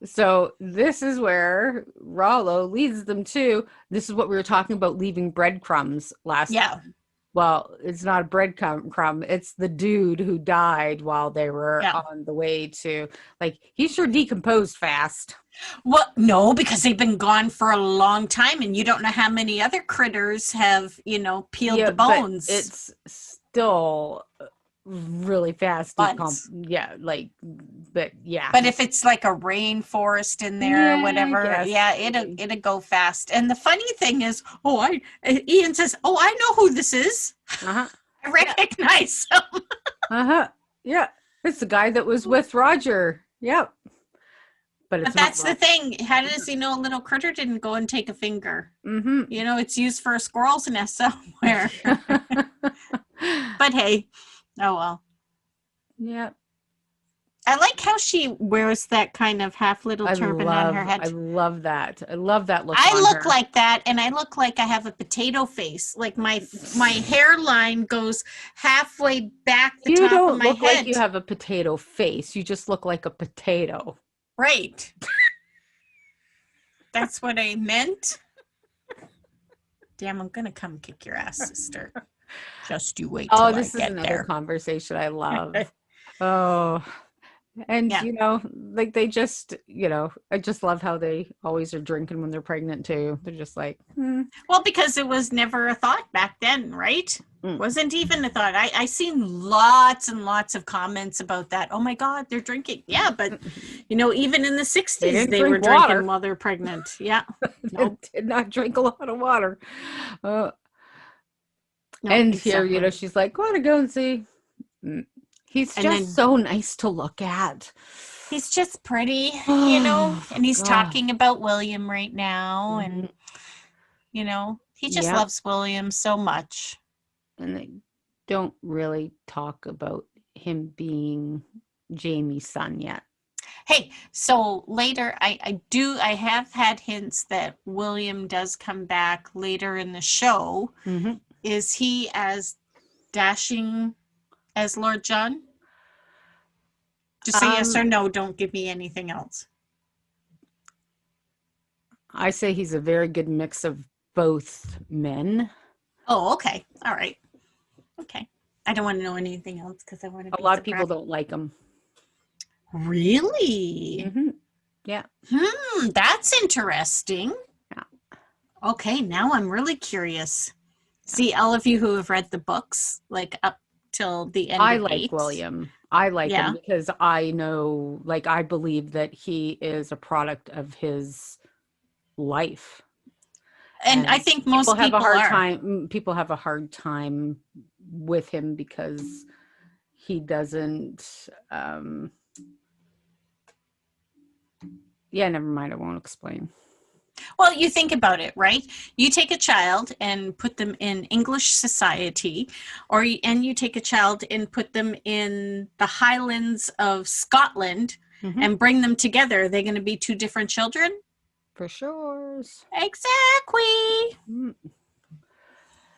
So this is where Rollo leads them to. This is what we were talking about, leaving breadcrumbs last time. Well, it's not a breadcrumb. It's the dude who died while they were on the way to, like, he sure decomposed fast. Well, no, because they've been gone for a long time and you don't know how many other critters have, peeled the bones. But it's still really fast. But if it's like a rainforest in there or whatever, it'll go fast. And the funny thing is, Ian says, I know who this is. I recognize him. Yeah. It's the guy that was with Roger. Yep. But that's the thing. How does he know a little critter didn't go and take a finger? Mm-hmm. It's used for a squirrel's nest somewhere. But hey, oh well. Yeah. I like how she wears that kind of half little turban on her head. I love that. I love that look. I look like that, and I look like I have a potato face. Like my hairline goes halfway back the top of my head. You don't look like you have a potato face. You just look like a potato. Right. That's what I meant. Damn, I'm gonna come kick your ass, sister. Just you wait till I get there. This is another conversation I love. And like they just, I just love how they always are drinking when they're pregnant too. They're just like, Well, because it was never a thought back then, right? Wasn't even a thought. I seen lots and lots of comments about that. Oh my God, they're drinking. Yeah, but even in the 60s, they were drinking while they're pregnant. Yeah. Nope. Did not drink a lot of water. Here, she's like, want to go and see. He's just so nice to look at. He's just pretty, and he's talking about William right now. And, he just loves William so much. And they don't really talk about him being Jamie's son yet. Hey, so later, I have had hints that William does come back later in the show. Mm-hmm. Is he as dashing as Lord John? Just say yes or no. Don't give me anything else. I say he's a very good mix of both men. Oh, okay. All right. Okay. I don't want to know anything else because I want to A be lot of people surprised. don't like him. Really? Mm-hmm. Yeah. That's interesting. Yeah. Okay, now I'm really curious. See, all of you who have read the books, like up till the end I of like 8. William. I like Yeah. him because I know, like, I believe that he is a product of his life. And I think most people are. People have a hard time with him because he doesn't. Yeah, never mind. I won't explain. Well, you think about it, right? You take a child and put them in English society, and you take a child and put them in the Highlands of Scotland and bring them together. They're going to be 2 different children? For sure. Exactly.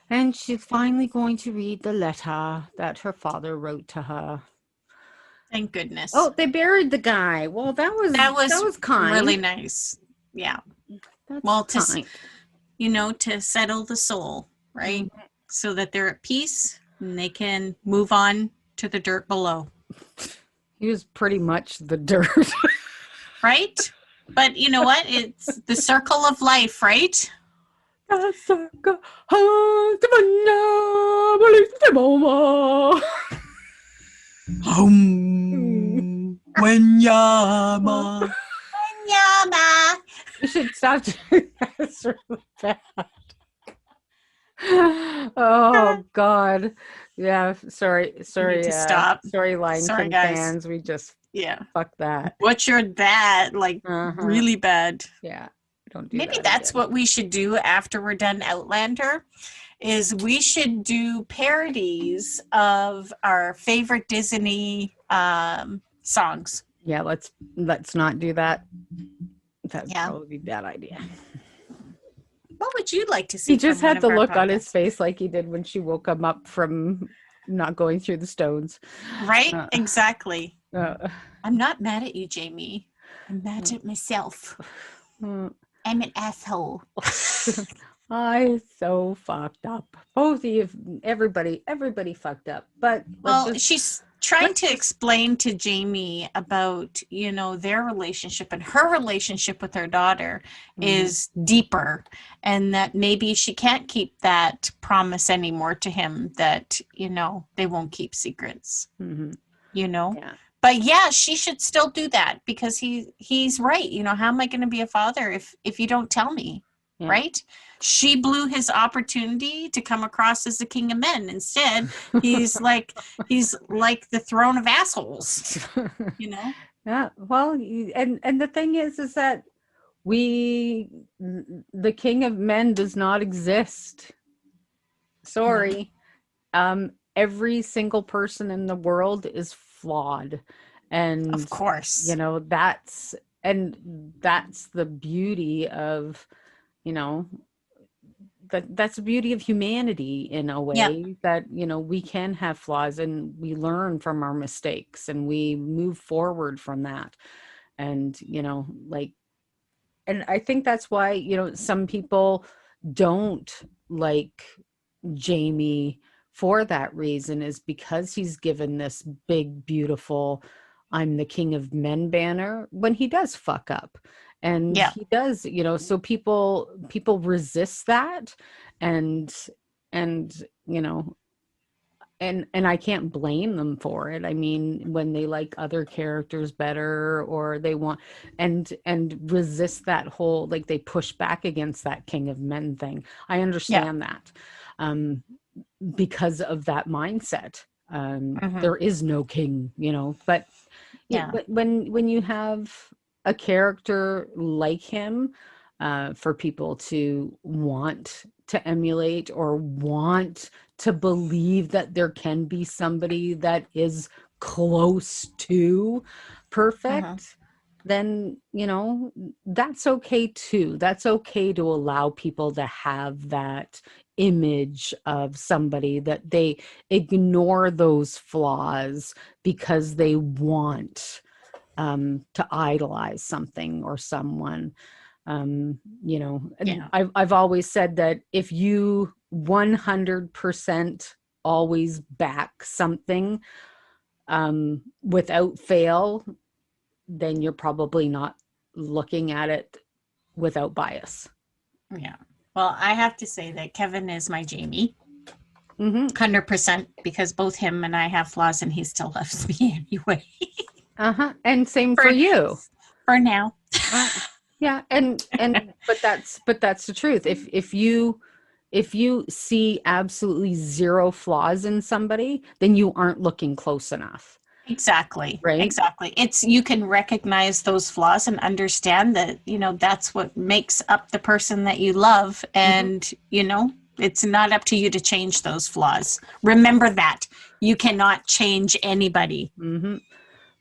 And she's finally going to read the letter that her father wrote to her. Thank goodness. Oh, they buried the guy. Well, that was kind. Really nice. Yeah. That's kind. To settle the soul, right? So that they're at peace and they can move on to the dirt below. He was pretty much the dirt. Right? But you know what? It's the circle of life, right? Wenyama. You should stop doing that. It's really bad. Oh God. Yeah. Sorry. Need to stop. Sorry, Lion King guys. fans. We just fuck that. Butchered that really bad. Yeah. Don't do Maybe that that's again. what we should do after we're done Outlander. Is we should do parodies of our favorite Disney songs. Yeah, let's not do that. That'd probably be a bad idea. What would you like to see? He just had the look on his face like he did when she woke him up from not going through the stones. Right? Exactly. I'm not mad at you, Jamie. I'm mad at myself. I'm an asshole. I so fucked up. Both of you, everybody fucked up. But she's trying to explain to Jamie about, their relationship, and her relationship with her daughter is deeper, and that maybe she can't keep that promise anymore to him that, they won't keep secrets, Yeah. But she should still do that because he's right. How am I going to be a father if you don't tell me? Yeah. Right? She blew his opportunity to come across as the king of men. Instead, he's like the throne of assholes. Yeah. Well, and the thing is that the king of men does not exist. Sorry. Every single person in the world is flawed, and of course, that's the beauty of. That's the beauty of humanity in a way that, we can have flaws and we learn from our mistakes and we move forward from that. And, and I think that's why, some people don't like Jamie for that reason, is because he's given this big, beautiful, I'm the king of men banner when he does fuck up. And he does, so people resist that, and I can't blame them for it. I mean, when they like other characters better, or they want and resist that whole, like, they push back against that king of men thing. I understand that, because of that mindset. There is no king, but but when you have a character like him, for people to want to emulate or want to believe that there can be somebody that is close to perfect, then, that's okay too. That's okay to allow people to have that image of somebody, that they ignore those flaws because they want to idolize something or someone. I've always said that if you 100% always back something without fail, then you're probably not looking at it without bias. Yeah. Well, I have to say that Kevin is my Jamie. Mm-hmm. 100%, because both him and I have flaws and he still loves me anyway. And same for you. For now. Yeah. And but that's the truth. If you see absolutely zero flaws in somebody, then you aren't looking close enough. Exactly. Right. Exactly. You can recognize those flaws and understand that, that's what makes up the person that you love. And, it's not up to you to change those flaws. Remember that you cannot change anybody. Mm-hmm.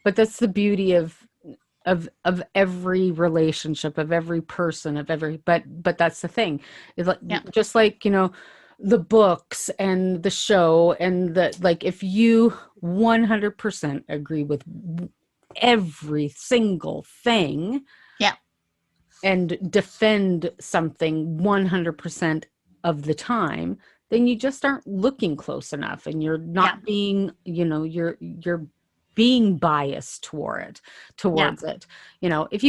But that's the beauty of every relationship, of every person, but that's the thing. It's like, just like, the books and the show and if you 100% agree with every single thing, and defend something 100% of the time, then you just aren't looking close enough, and you're not being, you're being biased towards it. If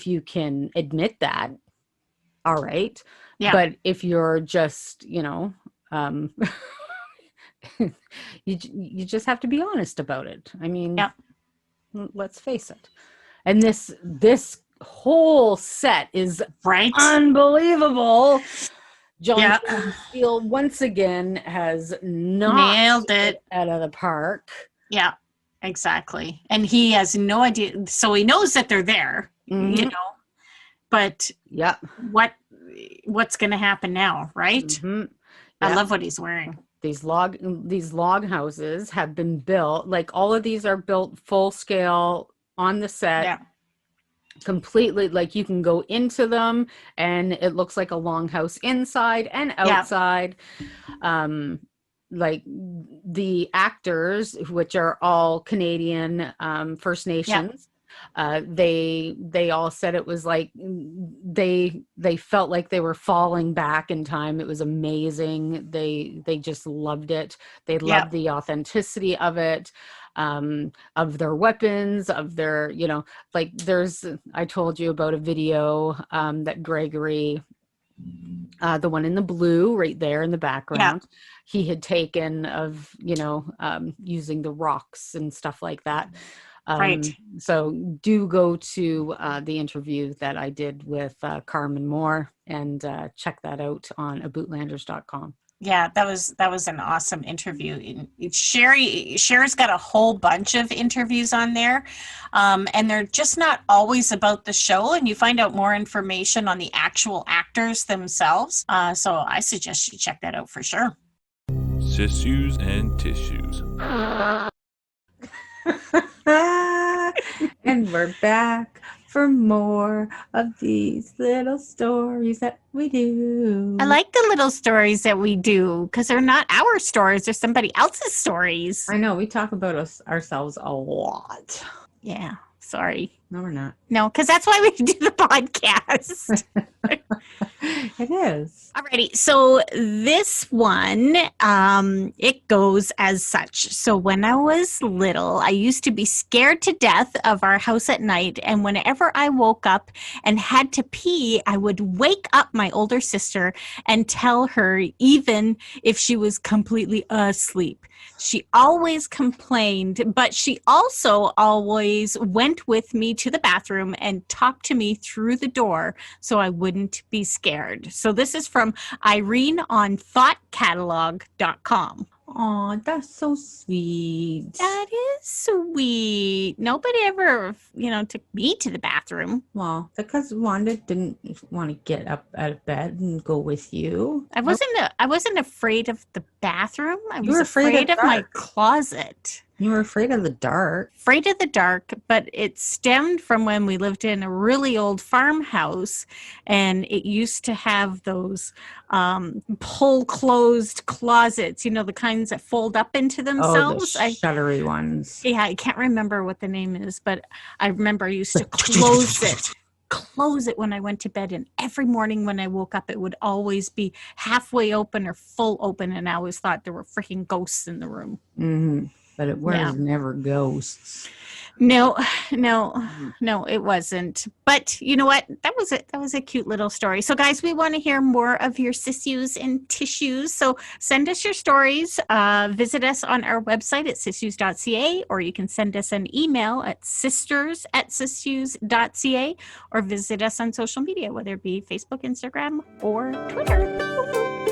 you can admit that, all right. But if you're just, you just have to be honest about it. I mean, let's face it. And this whole set is unbelievable. John Steele once again has nailed it out of the park. Yeah, exactly. And he has no idea. So he knows that they're there, but what's going to happen now, right? Mm-hmm. I love what he's wearing. These log houses have been built, like all of these are built full scale on the set. Completely, like you can go into them and it looks like a longhouse inside and outside. Like the actors, which are all Canadian First Nations, they all said it was like they felt like they were falling back in time. It was amazing. They just loved it. They loved the authenticity of it. Of their weapons, of their, I told you about a video that Gregory, the one in the blue right there in the background, he had taken of, using the rocks and stuff like that. So do go to the interview that I did with Carmen Moore and check that out on aboutlanders.com. Yeah, that was an awesome interview. Sher's got a whole bunch of interviews on there, and they're just not always about the show, and you find out more information on the actual actors themselves. So I suggest you check that out for sure. SIssues and tissues. And we're back for more of these little stories that we do. I like the little stories that we do because they're not our stories, they're somebody else's stories. I know, we talk about ourselves a lot. Yeah, sorry. No, we're not. No, because that's why we do the podcast. It is. Alrighty, so this one, it goes as such. So when I was little, I used to be scared to death of our house at night, and whenever I woke up and had to pee, I would wake up my older sister and tell her, even if she was completely asleep. She always complained, but she also always went with me to the bathroom and talked to me through the door so I wouldn't be scared. So this is from Irene on thoughtcatalog.com. Oh, that's so sweet. That is sweet. Nobody ever, took me to the bathroom. Well, because Wanda didn't want to get up out of bed and go with you. I wasn't afraid of the bathroom. I was afraid of my closet. You were afraid of the dark. Afraid of the dark, but it stemmed from when we lived in a really old farmhouse, and it used to have those pull closed closets, the kinds that fold up into themselves. Oh, the shuttery ones. Yeah, I can't remember what the name is, but I remember I used to close it. close it when I went to bed. And every morning when I woke up, it would always be halfway open or full open. And I always thought there were freaking ghosts in the room. Mm-hmm. But it was Yeah. never ghosts. No, it wasn't. But you know what? That was it. That was a cute little story. So guys, we want to hear more of your sissues and tissues. So send us your stories. Visit us on our website at sissues.ca, or you can send us an email at sisters@sissues.ca, or visit us on social media, whether it be Facebook, Instagram, or Twitter.